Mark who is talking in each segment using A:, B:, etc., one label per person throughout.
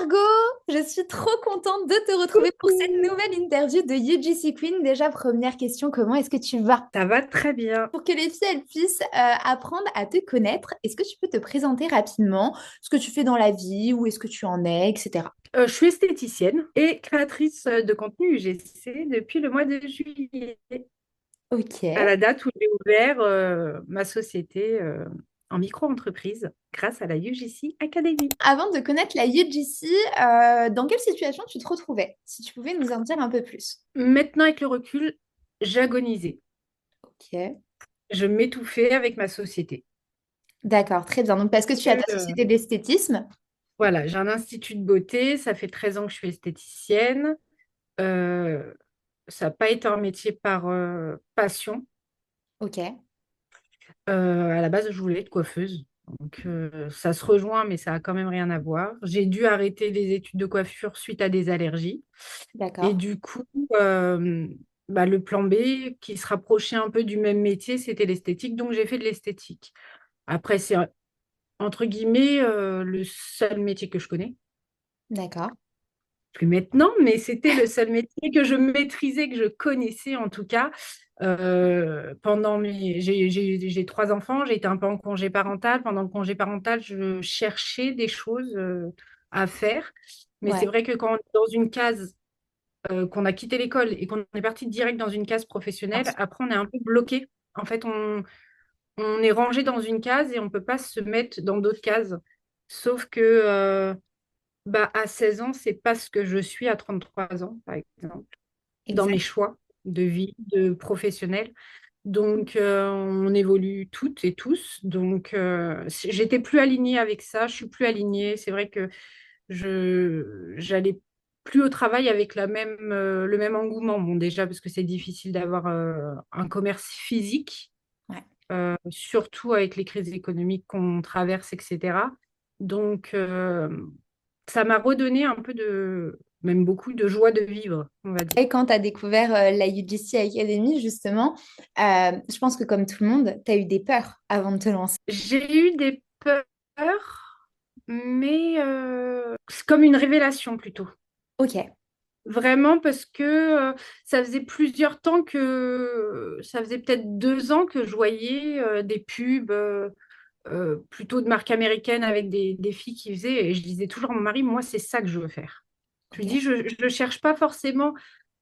A: Margot, je suis trop contente de te retrouver pour cette
B: Coucou.
A: nouvelle interview de UGC Queen. Déjà, première question, comment est-ce que tu vas?
B: Ça va très bien.
A: Pour que les filles elles puissent apprendre à te connaître, est-ce que tu peux te présenter rapidement ce que tu fais dans la vie, où est-ce que tu en es, etc.
B: Je suis esthéticienne et créatrice de contenu UGC depuis le mois de juillet,
A: Ok.
B: à la date où j'ai ouvert ma société en micro-entreprise grâce à la UGC Academy.
A: Avant de connaître la UGC, dans quelle situation tu te retrouvais? Si tu pouvais nous en dire un peu plus.
B: Maintenant, avec le recul, j'agonisais.
A: Ok.
B: Je m'étouffais avec ma société.
A: D'accord, très bien. Donc, parce que tu as ta
B: Euh,
A: société d'esthétisme.
B: voilà, j'ai un institut de beauté, ça fait 13 ans que je suis esthéticienne. Euh, Ça n'a pas été un métier par passion.
A: Ok.
B: À la base, je voulais être coiffeuse. Donc, ça se rejoint, mais ça a quand même rien à voir. J'ai dû arrêter les études de coiffure suite à des allergies. Et
A: D'accord.
B: du coup, le plan B, qui se rapprochait un peu du même métier, c'était l'esthétique. Donc, j'ai fait de l'esthétique. Après, c'est entre guillemets le seul métier que je connais.
A: D'accord.
B: Plus maintenant, mais c'était le seul métier que je maîtrisais, que je connaissais en tout cas. J'ai 3 enfants, j'ai été un peu en congé parental. Pendant le congé parental, je cherchais des choses à faire. Mais c'est
A: Ouais.
B: vrai que quand on est dans une case, qu'on a quitté l'école et qu'on est parti direct dans une case professionnelle, après on est un peu bloqué. En fait, on est rangé dans une case et on ne peut pas se mettre dans d'autres cases. Sauf que à 16 ans, c'est pas ce que je suis à 33 ans, par exemple, dans mes
A: Exact.
B: choix de vie, de professionnel. Donc, on évolue toutes et tous. Donc, j'étais plus alignée avec ça. Je suis plus alignée. C'est vrai que j'allais plus au travail avec le même engouement. Bon, déjà, parce que c'est difficile d'avoir un commerce physique,
A: Ouais.
B: surtout avec les crises économiques qu'on traverse, etc. Donc, ça m'a redonné un peu même beaucoup de joie de vivre, on va dire.
A: Et quand tu as découvert la UGC Academy, justement, je pense que comme tout le monde, tu as eu des peurs avant de te lancer.
B: J'ai eu des peurs, mais c'est comme une révélation plutôt.
A: Ok.
B: Vraiment parce que ça faisait plusieurs temps ça faisait peut-être 2 ans que je voyais des pubs plutôt de marque américaine avec des filles qui faisaient, et je disais toujours à mon mari, moi c'est ça que je veux faire. Je lui
A: Ok.
B: dis, je ne cherche pas forcément.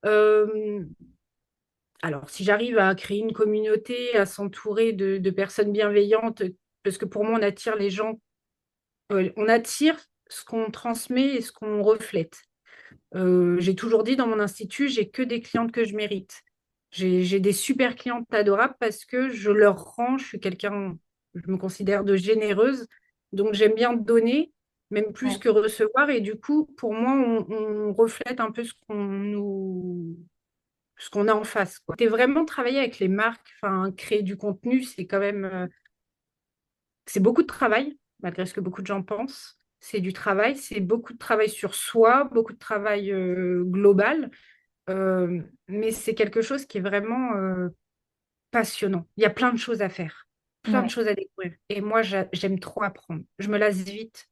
B: euh, Alors, si j'arrive à créer une communauté, à s'entourer de personnes bienveillantes, parce que pour moi, on attire les gens, on attire ce qu'on transmet et ce qu'on reflète. J'ai toujours dit dans mon institut, j'ai que des clientes que je mérite. J'ai des super clientes adorables parce que je leur rends, je suis quelqu'un, je me considère de généreuse, donc j'aime bien donner, même plus
A: Ouais.
B: que recevoir, et du coup, pour moi, on reflète un peu ce qu'on a en face, quoi. T'es vraiment travailler avec les marques, enfin, créer du contenu, c'est quand même, c'est beaucoup de travail, malgré ce que beaucoup de gens pensent. C'est du travail, c'est beaucoup de travail sur soi, beaucoup de travail global, mais c'est quelque chose qui est vraiment passionnant. Il y a plein de choses à faire, plein de
A: Ouais.
B: choses à découvrir. Et moi, j'aime trop apprendre. Je me lasse vite.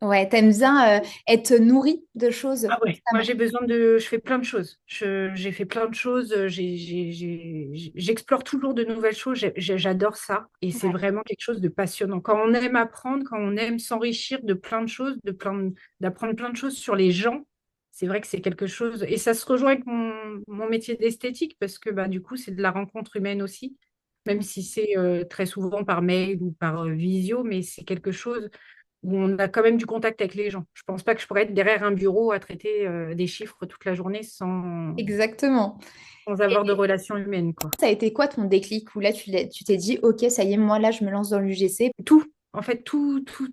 A: Ouais. T'aimes bien être nourri de choses
B: Ah ouais, moi
A: constamment.
B: j'ai besoin de. Je fais plein de choses. J'ai fait plein de choses. J'explore toujours de nouvelles choses. J'adore ça. Et c'est
A: Ouais.
B: vraiment quelque chose de passionnant. Quand on aime apprendre, quand on aime s'enrichir de plein de choses, d'apprendre plein de choses sur les gens, c'est vrai que c'est quelque chose. Et ça se rejoint avec mon métier d'esthétique parce que du coup, c'est de la rencontre humaine aussi. Même si c'est très souvent par mail ou par visio, mais c'est quelque chose où on a quand même du contact avec les gens. Je pense pas que je pourrais être derrière un bureau à traiter des chiffres toute la journée
A: Exactement.
B: sans avoir de
A: Et
B: relations humaines, quoi.
A: ça a été quoi ton déclic où là tu t'es dit, ok, ça y est, moi là je me lance dans l'UGC.
B: Tout, en fait, tout, tout,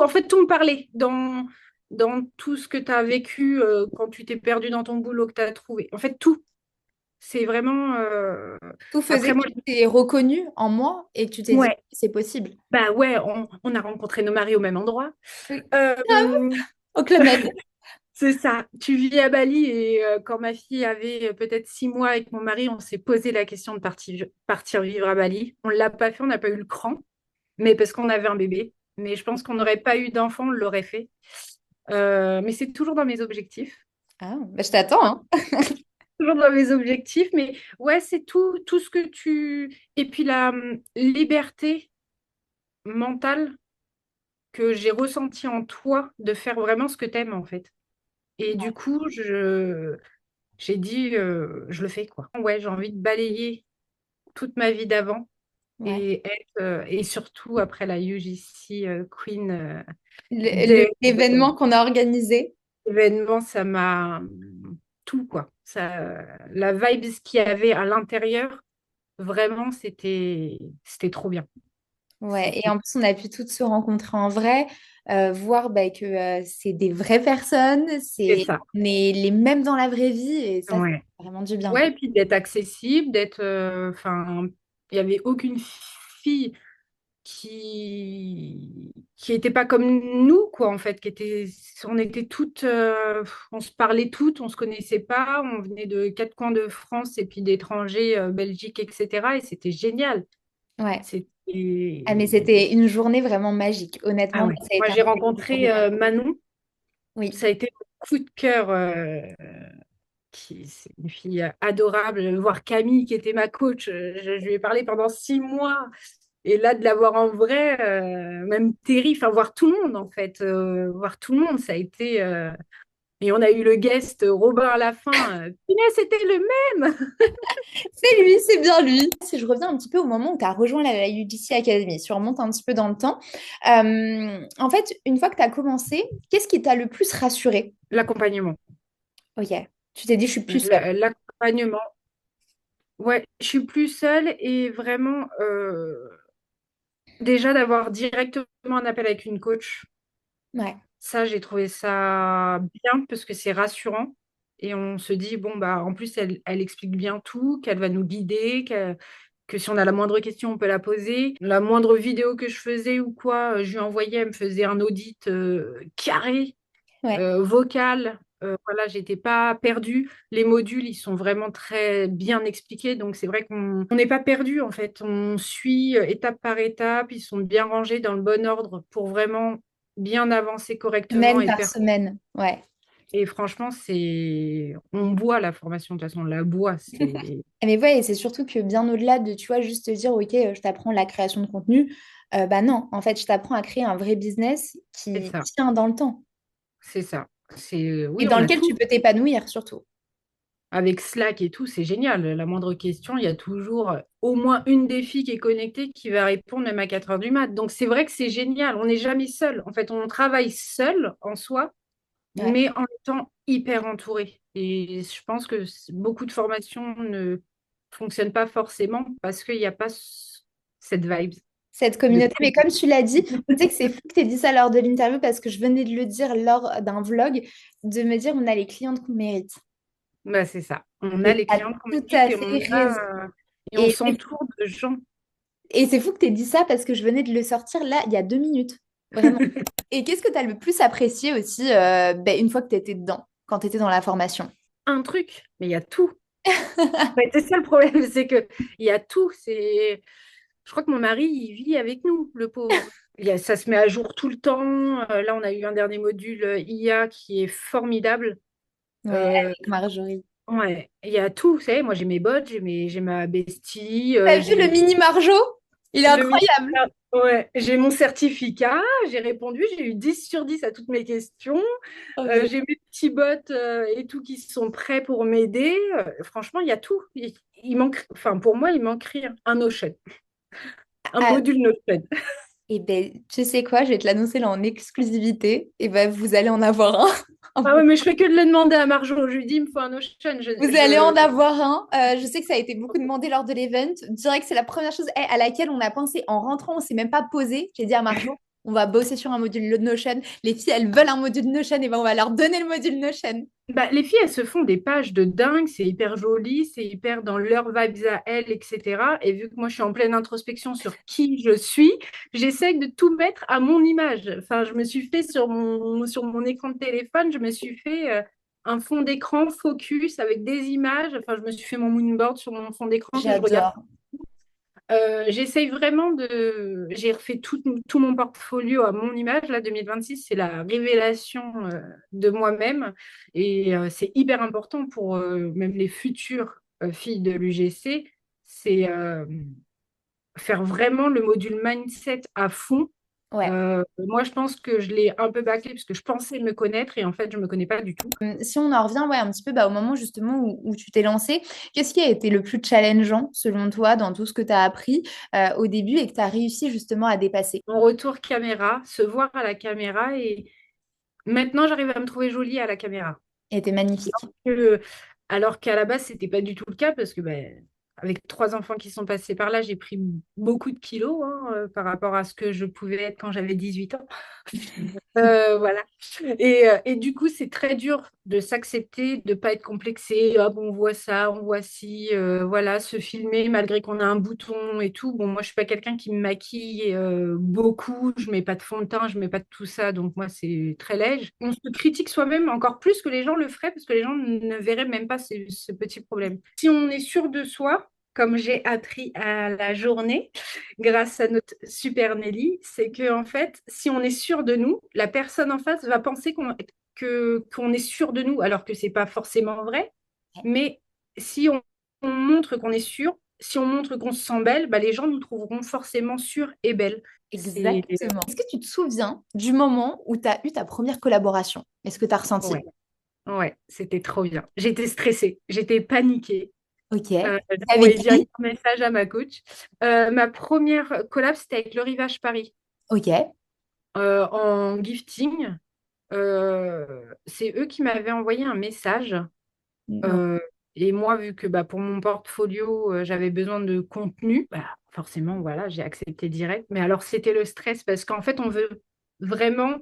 B: en fait, tout me parlait dans tout ce que tu as vécu quand tu t'es perdu dans ton boulot, que tu as trouvé. En fait, tout. C'est vraiment.
A: Tout faisait
B: Après,
A: que
B: moi,
A: tu t'es reconnu en moi et que tu t'es dit,
B: ouais,
A: c'est possible.
B: bah ouais, on a rencontré nos maris au même endroit.
A: Oui.
B: Euh,
A: Au Club Med.
B: C'est ça. Tu vis à Bali et quand ma fille avait peut-être 6 mois avec mon mari, on s'est posé la question de partir vivre à Bali. On ne l'a pas fait, on n'a pas eu le cran, mais parce qu'on avait un bébé. mais je pense qu'on n'aurait pas eu d'enfant, on l'aurait fait. Mais c'est toujours dans mes objectifs.
A: Ah, bah, je t'attends, hein.
B: Toujours dans mes objectifs, mais ouais, c'est tout ce que tu... Et puis la liberté mentale que j'ai ressentie en toi de faire vraiment ce que t'aimes, en fait. Et du coup, j'ai dit, je le fais, quoi. Ouais, j'ai envie de balayer toute ma vie d'avant
A: Ouais.
B: et surtout après la UGC Queen
A: L'événement qu'on a organisé.
B: événement, ça m'a tout, quoi. Ça, la vibe qu'il y avait à l'intérieur, vraiment, c'était trop bien.
A: Ouais, et
B: C'était
A: en plus, on a pu toutes se rencontrer en vrai, voir bah, que c'est des vraies personnes,
B: c'est
A: c'est
B: ça.
A: on est les mêmes dans la vraie vie, et ça fait
B: Ouais.
A: vraiment du bien,
B: Ouais,
A: quoi.
B: et puis d'être accessible, d'être. Enfin, il n'y avait aucune fille qui était pas comme nous, quoi, en fait, on était toutes, on se parlait toutes, on se connaissait pas, on venait de quatre coins de France et puis d'étrangers, Belgique, etc. Et c'était génial.
A: Ouais. Ah, mais
B: C'était.
A: c'était une journée vraiment magique.
B: Ah
A: Honnêtement,
B: ouais.
A: ça a
B: Moi,
A: été un
B: j'ai
A: événement
B: rencontré
A: formidable.
B: Manon.
A: Oui.
B: Ça a été mon coup de cœur. C'est une fille adorable. Voir Camille, qui était ma coach, je lui ai parlé pendant 6 mois. Et là, de la voir en vrai, même Terry, enfin, voir tout le monde, en fait. Voir tout le monde, ça a été. Et on a eu le guest Robin à la fin. Punaise, c'était le même!
A: C'est lui, c'est bien lui. Si je reviens un petit peu au moment où tu as rejoint la UGC Academy, si on remonte un petit peu dans le temps, en fait, une fois que tu as commencé, qu'est-ce qui t'a le plus rassuré?
B: L'accompagnement.
A: Ok, tu t'es dit, je suis plus seule.
B: L'accompagnement. Ouais, je suis plus seule et vraiment, déjà d'avoir directement un appel avec une coach.
A: Ouais,
B: Ça, j'ai trouvé ça bien parce que c'est rassurant. Et on se dit, bon, bah, en plus, elle explique bien tout, qu'elle va nous guider, que si on a la moindre question, on peut la poser. La moindre vidéo que je faisais ou quoi, je lui envoyais, elle me faisait un audit carré,
A: ouais.
B: vocal. Voilà, j'étais pas perdue. Les modules, ils sont vraiment très bien expliqués. Donc, c'est vrai qu'on n'est pas perdu, en fait. On suit étape par étape. Ils sont bien rangés dans le bon ordre pour vraiment bien avancer correctement
A: Semaine par semaine, ouais.
B: et franchement, on boit la formation, de toute façon, on la boit,
A: Mais ouais, et c'est surtout que bien au-delà de, tu vois, juste te dire, ok, je t'apprends la création de contenu, bah non, en fait, je t'apprends à créer un vrai business
B: c'est
A: qui
B: ça,
A: tient dans le temps
B: c'est ça.
A: et
B: Oui,
A: dans
B: on a
A: lequel tu
B: tout.
A: peux t'épanouir surtout.
B: Avec Slack et tout, c'est génial. La moindre question, il y a toujours au moins une des filles qui est connectée qui va répondre même à 4 heures du mat. Donc, c'est vrai que c'est génial. On n'est jamais seul. En fait, on travaille seul en soi,
A: Ouais.
B: mais en étant hyper entouré. Et je pense que beaucoup de formations ne fonctionnent pas forcément parce qu'il n'y a pas cette vibe
A: Cette
B: de
A: communauté, mais
B: team.
A: comme tu l'as dit, tu sais que c'est fou que tu aies dit ça lors de l'interview parce que je venais de le dire lors d'un vlog, de me dire on a les clientes qu'on mérite.
B: Bah, c'est ça. On a
A: Et
B: les
A: tu as
B: clients qu'on
A: tout
B: mérite
A: à fait raison.
B: et on
A: Et,
B: s'entoure de gens.
A: et c'est fou que tu aies dit ça parce que je venais de le sortir là il y a 2 minutes. Vraiment. Et qu'est-ce que tu as le plus apprécié aussi ben, une fois que tu étais dedans, quand tu étais dans la formation?
B: Un truc, mais il y a tout. Ouais, c'est ça le problème, c'est que il y a tout. Je crois que mon mari, il vit avec nous, le pauvre. Ça se met à jour tout le temps. Là, on a eu un dernier module IA qui est formidable.
A: Ouais,
B: Euh,
A: avec Marjorie.
B: ouais, il y a tout. Vous savez, moi, j'ai mes bots, j'ai ma bestie,
A: T'as vu le
B: j'ai
A: mini Marjo? Il est
B: le mi-
A: incroyable.
B: Ouais, j'ai mon certificat, j'ai répondu, j'ai eu 10 sur 10 à toutes mes questions.
A: Oh, je-
B: J'ai mes petits bots et tout qui sont prêts pour m'aider. Franchement, il y a tout. Il manque, enfin, pour moi, il manque rien. Un Notion, un
A: Ah,
B: module Notion.
A: et ben, tu sais quoi, je vais te l'annoncer là en exclusivité. Et ben, vous allez en avoir un.
B: Ah ouais, mais je fais que de le demander à Marjo. Je lui dis, il me faut un Notion.
A: Vous allez en avoir un. Je sais que ça a été beaucoup demandé lors de l'event. Je dirais que c'est la première chose à laquelle on a pensé en rentrant. On s'est même pas posé. J'ai dit à Marjo, on va bosser sur un module Notion. Les filles, elles veulent un module Notion. Et ben, on va leur donner le module Notion.
B: Bah, les filles, elles se font des pages de dingue. C'est hyper joli, c'est hyper dans leurs vibes à elles, etc. Et vu que moi, je suis en pleine introspection sur qui je suis, j'essaie de tout mettre à mon image. Enfin, je me suis fait sur mon écran de téléphone, je me suis fait un fond d'écran focus avec des images. Enfin, je me suis fait mon moonboard sur mon fond d'écran que je regarde.
A: J'adore.
B: J'essaye vraiment de... J'ai refait tout mon portfolio à mon image. Là, 2026, c'est la révélation de moi-même. Et c'est hyper important pour même les futures filles de l'UGC. C'est faire vraiment le module mindset à fond.
A: Ouais.
B: Moi, je pense que je l'ai un peu bâclé parce que je pensais me connaître et en fait, je me connais pas du tout.
A: Si on en revient ouais, un petit peu bah, au moment justement où tu t'es lancé, qu'est-ce qui a été le plus challengeant selon toi dans tout ce que tu as appris au début et que tu as réussi justement à dépasser?
B: Mon retour caméra, se voir à la caméra et maintenant, j'arrive à me trouver jolie à la caméra.
A: Et t'es magnifique.
B: Que- Alors qu'à la base, c'était pas du tout le cas parce que ben, avec 3 enfants qui sont passés par là, j'ai pris beaucoup de kilos hein, par rapport à ce que je pouvais être quand j'avais 18 ans. Voilà. Et du coup, c'est très dur de s'accepter, de pas être complexé. Hop, on voit ça, on voit ci, voilà, se filmer malgré qu'on a un bouton et tout. Bon, moi, je suis pas quelqu'un qui me maquille beaucoup. Je mets pas de fond de teint, je mets pas de tout ça. Donc, moi, c'est très léger. On se critique soi-même encore plus que les gens le feraient parce que les gens ne verraient même pas ce petit problème. Si on est sûr de soi, comme j'ai appris à la journée, grâce à notre super Nelly, c'est que en fait, si on est sûr de nous, la personne en face va penser qu'on est sûr de nous, alors que c'est pas forcément vrai. Mais si on montre qu'on est sûr, si on montre qu'on se sent belle, bah, les gens nous trouveront forcément sûres et belles. C'est
A: Exactement. Est-ce que tu te souviens du moment où tu as eu ta première collaboration? Est-ce que tu as ressenti?
B: ouais, ouais, c'était trop bien. J'étais stressée, j'étais paniquée.
A: Ok.
B: J'ai
A: Avec
B: envoyé
A: qui?
B: direct un message à ma coach. Ma première collab, c'était avec le Rivage Paris
A: Ok.
B: en gifting. C'est eux qui m'avaient envoyé un message.
A: Non.
B: Euh, et moi, vu que bah, pour mon portfolio, j'avais besoin de contenu, bah, forcément, voilà, j'ai accepté direct. Mais alors, c'était le stress parce qu'en fait, on veut vraiment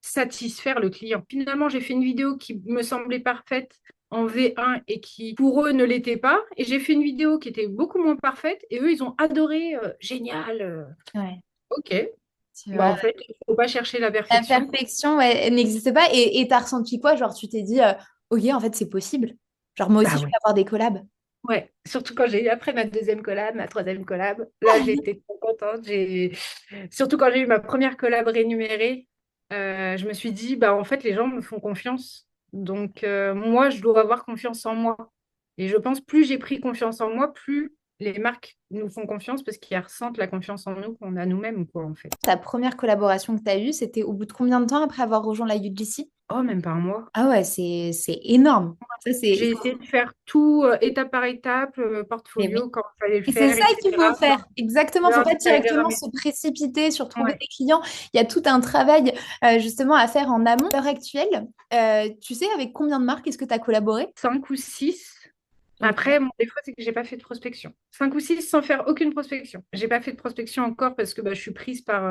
B: satisfaire le client. Finalement, j'ai fait une vidéo qui me semblait parfaite en V1 et qui, pour eux, ne l'était pas. Et j'ai fait une vidéo qui était beaucoup moins parfaite et eux, ils ont adoré. Génial.
A: Ouais.
B: Ok.
A: Tu
B: Bah,
A: vois,
B: en fait, il ne faut pas chercher la
A: la
B: perfection.
A: perfection, ouais, elle n'existe pas. Et t'as ressenti quoi? Genre, tu t'es dit, ok, en fait, c'est possible. Genre, moi aussi,
B: Bah
A: je
B: ouais.
A: peux avoir des collabs.
B: Ouais, surtout quand j'ai eu après ma deuxième collab, ma troisième collab. Là, j'étais trop contente. Surtout quand j'ai eu ma première collab rémunérée, je me suis dit, bah, en fait, les gens me font confiance. Donc, moi, je dois avoir confiance en moi. Et je pense, plus j'ai pris confiance en moi, plus les marques nous font confiance parce qu'ils ressentent la confiance en nous qu'on a nous-mêmes, quoi, en fait.
A: Ta première collaboration que tu as eue, c'était au bout de combien de temps après avoir rejoint la UGC?
B: Oh, même pas un mois.
A: Ah ouais, c'est énorme. Ça, c'est...
B: J'ai essayé de faire tout étape par étape,
A: Mais oui.
B: portfolio, quand il fallait le
A: Et c'est
B: faire,
A: ça qu'il faut
B: etc.
A: faire. Exactement. Il ne
B: Là,
A: faut pas
B: j'étais arrivée
A: directement
B: jamais.
A: se précipiter sur trouver
B: Ouais.
A: des clients. Il y a tout un travail justement à faire en amont. À l'heure actuelle, tu sais avec combien de marques est-ce que tu as collaboré?
B: 5 ou 6.
A: Ok.
B: Après, mon défaut, c'est que j'ai pas fait de prospection. 5 ou 6 sans faire aucune prospection. J'ai pas fait de prospection encore parce que bah, je suis prise par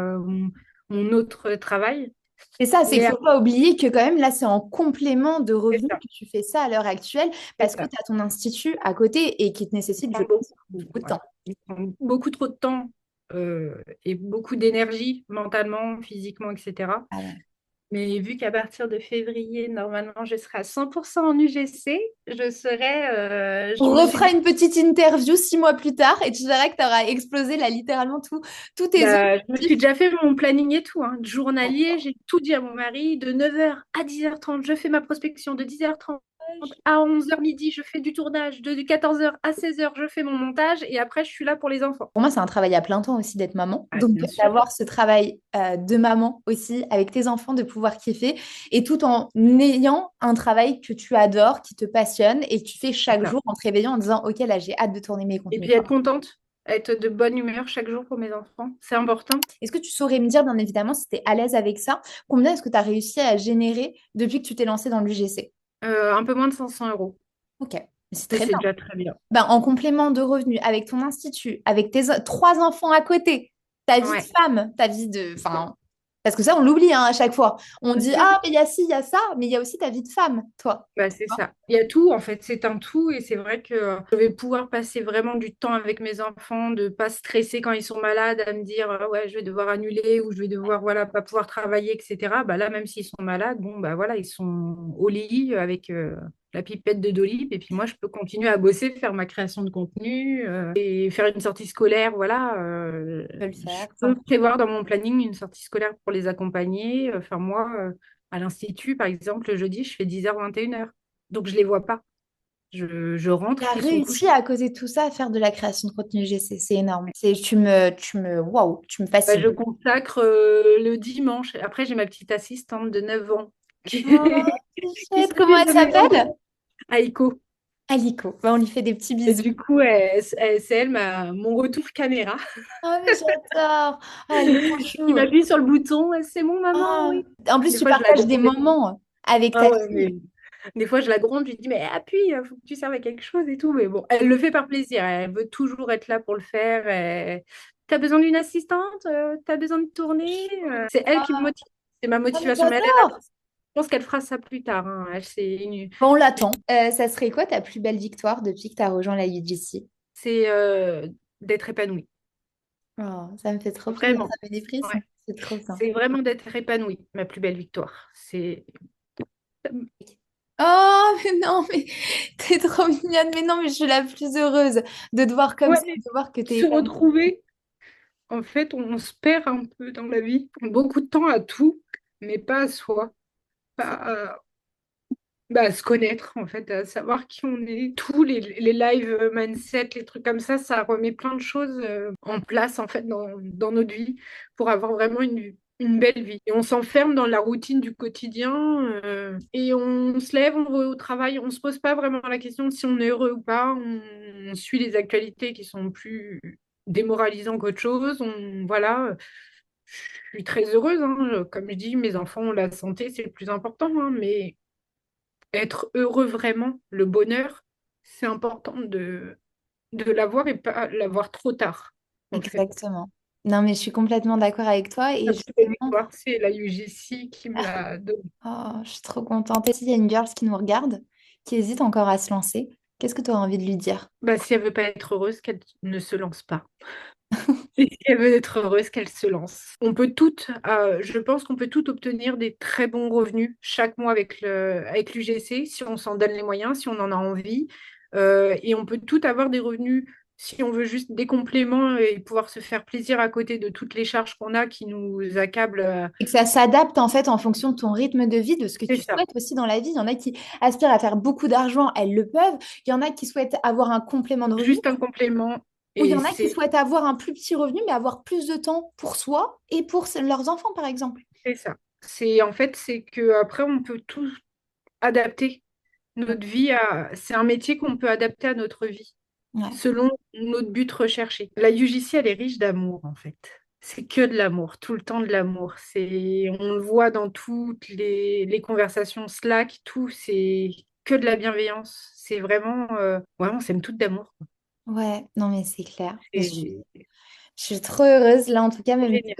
B: mon autre travail.
A: Et ça, il ne
B: Mais
A: faut pas oublier que quand même, là, c'est en complément de
B: c'est
A: revenus
B: ça,
A: que tu fais ça à l'heure actuelle
B: c'est
A: parce que
B: ça.
A: tu as ton institut à côté et qui te nécessite, je
B: Prend
A: pense,
B: beaucoup,
A: beaucoup de
B: ouais.
A: temps.
B: Il prend beaucoup trop de temps et beaucoup d'énergie, mentalement, physiquement, etc.
A: Ah ouais.
B: Mais vu qu'à partir de février, normalement, je serai à 100% en UGC, je serai,
A: On
B: je me suis
A: refera
B: dit,
A: une petite interview 6 mois plus tard et tu verras que tu auras explosé là littéralement tous tes
B: bah, je me suis
A: objectifs.
B: déjà fait mon planning et tout, hein, journalier. J'ai tout dit à mon mari. De 9h à 10h30, je fais ma prospection. De 10h30 à 11h midi, je fais du tournage. De 14h à 16h, je fais mon montage. Et après, je suis là pour les enfants.
A: Pour moi, c'est un travail à plein temps aussi d'être maman.
B: Ah,
A: Donc,
B: bien sûr.
A: d'avoir ce travail de maman aussi avec tes enfants, de pouvoir kiffer et tout en ayant un travail que tu adores, qui te passionne et que tu fais
B: C'est
A: chaque
B: ça.
A: jour en te réveillant en disant, OK, là, j'ai hâte de tourner mes
B: Et
A: contenus.
B: puis être contente, être de bonne humeur chaque jour pour mes enfants. C'est important.
A: Est-ce que tu saurais me dire, bien évidemment, si tu es à l'aise avec ça, combien est-ce que tu as réussi à générer depuis que tu t'es lancé dans l'UGC?
B: Un peu moins de 500 euros.
A: OK, c'est
B: Mais
A: très
B: c'est
A: bien.
B: déjà très bien.
A: Ben, en complément de revenus, avec ton institut, avec tes 3 enfants à côté, ta vie de
B: Ouais.
A: femme, ta vie de... Enfin, parce que ça, on l'oublie hein, à chaque fois. On
B: Bien
A: dit,
B: sûr.
A: ah, mais il y a ci, il y a ça, mais il y a aussi ta vie de femme, toi.
B: Bah, c'est ça. Il y a tout, en fait. C'est un tout. Et c'est vrai que je vais pouvoir passer vraiment du temps avec mes enfants, de pas stresser quand ils sont malades, à me dire, ouais, je vais devoir annuler ou je vais devoir, voilà, pas pouvoir travailler, etc. Bah, là, même s'ils sont malades, bon, bah, voilà, ils sont au lit avec. la pipette de Dolly, et puis moi, je peux continuer à bosser, faire ma création de contenu et faire une sortie scolaire. Voilà,
A: Tu peux le
B: je
A: faire.
B: peux prévoir dans mon planning une sortie scolaire pour les accompagner. Enfin, moi, à l'institut, par exemple, le jeudi, je fais 10h, 21h. Donc, je les vois pas. Je
A: Tu
B: rentre,
A: as
B: ils sont
A: réussi
B: couchés.
A: à cause de tout ça à faire de la création de contenu GC, c'est énorme. Waouh, tu me
B: Bah,
A: fascines.
B: je consacre le dimanche. Après, j'ai ma petite assistante de 9 ans qui,
A: Oh,
B: qui
A: c'est chouette. Comment
B: s'occupe
A: elle
B: de mes enfants.
A: s'appelle?
B: Aïko.
A: Alico. Bah, on lui fait des petits
B: Et
A: bisous.
B: du coup, c'est elle, mon retour caméra,
A: Oh, mais j'adore. Oh, elle est trop
B: qui
A: chou.
B: m'appuie sur le bouton. C'est mon maman,
A: Oh.
B: oui.
A: En plus,
B: Des
A: tu
B: fois, je la
A: partages des
B: gronde.
A: moments avec ta
B: Ah ouais,
A: fille.
B: mais des fois, je la gronde, je lui dis, mais appuie, il faut que tu serves à quelque chose et tout. Mais bon, elle le fait par plaisir. Elle veut toujours être là pour le faire. T'as besoin d'une assistante? T'as besoin de tourner? C'est elle qui me motive. C'est ma
A: Oh, mais
B: motivation. Mais
A: j'adore.
B: je pense qu'elle fera ça plus tard, hein.
A: Bon, on l'attend. Ça serait quoi ta plus belle victoire depuis que tu as rejoint la UGC?
B: C'est d'être épanouie.
A: Oh, ça me fait trop plaisir.
B: Vraiment.
A: Ça fait des frissons.
B: Ouais.
A: C'est trop bien.
B: C'est vraiment d'être épanouie, ma plus belle victoire. C'est
A: Oh, mais non, mais t'es trop mignonne. Mais non, mais je suis la plus heureuse de te voir comme ça,
B: ouais,
A: de voir que t'es
B: se
A: épanouie.
B: retrouver. En fait, on se perd un peu dans la vie. Beaucoup de temps à tout, mais pas à soi. Pas à, bah, à se connaître, en fait, à savoir qui on est. Tous les live mindset, les trucs comme ça remet plein de choses en place, en fait, dans notre vie pour avoir vraiment une belle vie. Et on s'enferme dans la routine du quotidien et on se lève, on va au travail, on se pose pas vraiment la question de si on est heureux ou pas. On suit les actualités qui sont plus démoralisants qu'autre chose. Voilà. Je suis très heureuse, hein. Comme je dis, mes enfants, la santé, c'est le plus important, hein, mais être heureux vraiment, le bonheur, c'est important de l'avoir et pas l'avoir trop tard, en fait.
A: Exactement. Non, mais je suis complètement d'accord avec toi.
B: La
A: Et
B: plus belle
A: justement,
B: victoire, c'est la UGC qui me l'a donné.
A: oh, je suis trop contente. Et s'il y a une girl qui nous regarde, qui hésite encore à se lancer, qu'est-ce que tu aurais envie de lui dire?
B: Bah, si elle veut pas être heureuse, qu'elle ne se lance pas. Et si elle veut être heureuse, qu'elle se lance. Je pense qu'on peut tout obtenir des très bons revenus chaque mois avec l'UGC, si on s'en donne les moyens, si on en a envie. Et on peut tout avoir des revenus si on veut juste des compléments et pouvoir se faire plaisir à côté de toutes les charges qu'on a qui nous accablent.
A: Et que ça s'adapte en fait en fonction de ton rythme de vie, de ce que
B: C'est
A: tu
B: ça.
A: souhaites aussi dans la vie. Il y en a qui aspirent à faire beaucoup d'argent, elles le peuvent. Il y en a qui souhaitent avoir un complément de revenu,
B: Juste un complément.
A: ou il y
B: Et
A: en a qui
B: c'est
A: souhaitent avoir un plus petit revenu, mais avoir plus de temps pour soi et pour leurs enfants, par exemple.
B: c'est ça. C'est que après on peut tout adapter notre vie c'est un métier qu'on peut adapter à notre vie,
A: Ouais,
B: selon notre but recherché. La UGC, elle est riche d'amour, en fait. C'est que de l'amour, tout le temps de l'amour. On le voit dans toutes les conversations Slack, tout, c'est que de la bienveillance. C'est vraiment, ouais, on s'aime toutes d'amour, quoi.
A: ouais, non, mais c'est clair. Mais
B: C'est
A: je suis trop heureuse, là, en tout cas,
B: trop
A: même
B: génial.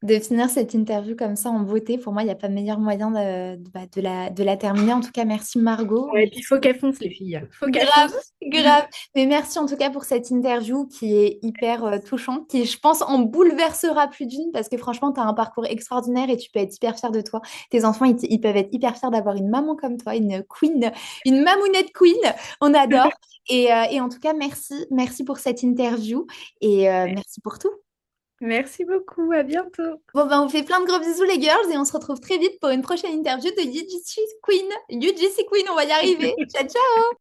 A: de finir cette interview comme ça en beauté. Pour moi, il n'y a pas meilleur moyen de la terminer. En tout cas, merci Margot.
B: Ouais, et puis il faut qu'elle fonce, les filles. Il faut qu'elle
A: Grave,
B: fonce.
A: grave. Mais merci en tout cas pour cette interview qui est hyper touchante, qui, je pense, en bouleversera plus d'une parce que franchement, tu as un parcours extraordinaire et tu peux être hyper fière de toi. Tes enfants, ils peuvent être hyper fiers d'avoir une maman comme toi, une queen, une mamounette queen. On adore. Et en tout cas, merci pour cette interview et merci pour tout.
B: Merci beaucoup, à bientôt.
A: Bon, ben, on vous fait plein de gros bisous, les girls, et on se retrouve très vite pour une prochaine interview de UGC Queen. UGC Queen, on va y arriver. Ciao, ciao!